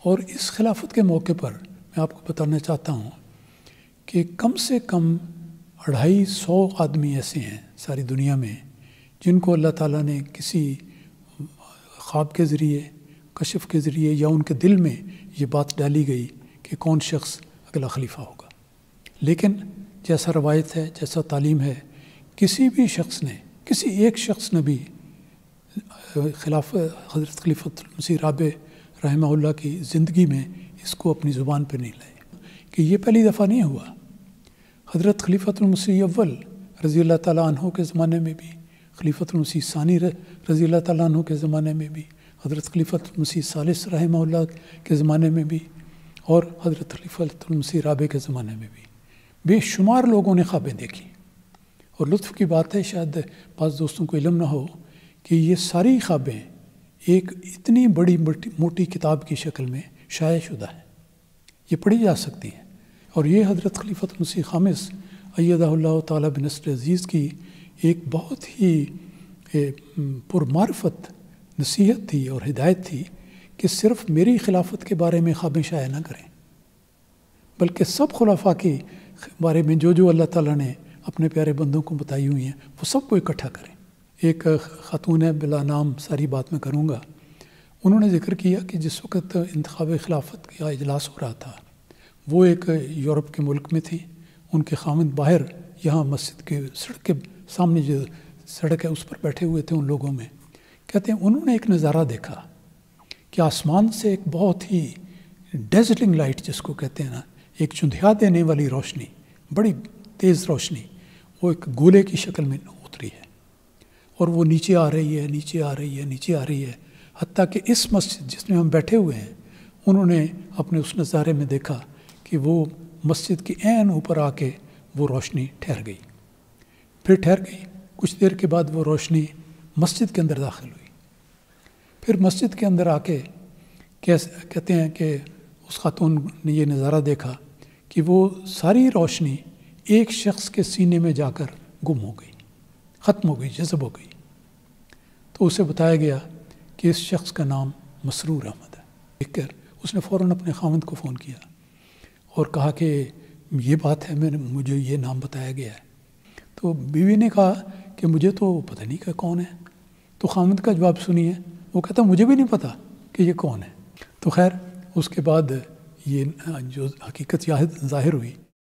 اور اس خلافت کے موقع پر میں آپ کو بتانا چاہتا ہوں کہ کم سے کم 250 آدمی ایسے ہیں ساری دنیا میں جن کو اللہ تعالیٰ نے کسی خواب کے ذریعے، کشف کے ذریعے یا ان کے دل میں یہ بات ڈالی گئی کہ کون شخص اگلا خلیفہ ہوگا۔ لیکن جیسا روایت ہے، جیسا تعلیم ہے، کسی بھی شخص نے، کسی ایک شخص نے بھی حضرت خلیفۃ المسیح رابع رحمہ اللہ کی زندگی میں اس کو اپنی زبان پہ نہیں لائے کہ یہ پہلی دفعہ نہیں ہوا۔ حضرت خلیفۃ المسیح اول رضی اللہ تعالیٰ عنہ کے زمانے میں بھی، خلیفۃ المسیح ثانی رضی اللہ تعالیٰ عنہ کے زمانے میں بھی، حضرت خلیفۃ المسیح ثالث رحمہ اللہ کے زمانے میں بھی، اور حضرت خلیفۃ المسیح رابع کے زمانے میں بھی بے شمار لوگوں نے خوابیں دیکھی۔ اور لطف کی بات ہے، شاید بعض دوستوں کو علم نہ ہو کہ یہ ساری خوابیں ایک اتنی بڑی موٹی کتاب کی شکل میں شائع شدہ ہیں، یہ پڑھی جا سکتی ہیں۔ اور یہ حضرت خلیفۃ المسیح خامس ایدہ اللہ تعالیٰ بنصر عزیز کی ایک بہت ہی پرمعرفت نصیحت تھی اور ہدایت تھی کہ صرف میری خلافت کے بارے میں خوابیں شائع نہ کریں، بلکہ سب خلفاء کے بارے میں جو اللہ تعالیٰ نے اپنے پیارے بندوں کو بتائی ہوئی ہیں وہ سب کو اکٹھا کریں۔ ایک خاتون ہے، بلا نام ساری بات میں کروں گا، انہوں نے ذکر کیا کہ جس وقت انتخاب خلافت کا اجلاس ہو رہا تھا وہ ایک یورپ کے ملک میں تھی، ان کے خاوند باہر یہاں مسجد کے سڑک کے سامنے جو سڑک ہے اس پر بیٹھے ہوئے تھے ان لوگوں میں۔ کہتے ہیں انہوں نے ایک نظارہ دیکھا کہ آسمان سے ایک بہت ہی ڈیزلنگ لائٹ جس کو کہتے ہیں نا، ایک چندھیا دینے والی روشنی، بڑی تیز روشنی، وہ ایک گولے کی شکل میں اتری ہے اور وہ نیچے آ رہی ہے، نیچے آ رہی ہے، نیچے آ رہی ہے، حتیٰ کہ اس مسجد جس میں ہم بیٹھے ہوئے ہیں انہوں نے اپنے اس نظارے میں دیکھا کہ وہ مسجد کے عین اوپر آ کے وہ روشنی ٹھہر گئی، پھر ٹھہر گئی، کچھ دیر کے بعد وہ روشنی مسجد کے اندر داخل ہوئی، پھر مسجد کے اندر آ کے کہتے ہیں کہ اس خاتون نے یہ نظارہ دیکھا کہ وہ ساری روشنی ایک شخص کے سینے میں جا کر گم ہو گئی، ختم ہو گئی، جذب ہو گئی۔ تو اسے بتایا گیا کہ اس شخص کا نام مسرور احمد ہے۔ دیکھ کر اس نے فوراً اپنے خاوند کو فون کیا اور کہا کہ یہ بات ہے، مجھے یہ نام بتایا گیا ہے۔ تو بیوی نے کہا کہ مجھے تو پتہ نہیں کہ کون ہے۔ تو خاوند کا جواب سنیے، وہ کہتا مجھے بھی نہیں پتہ کہ یہ کون ہے۔ تو خیر اس کے بعد یہ جو حقیقت ظاہر ہوئی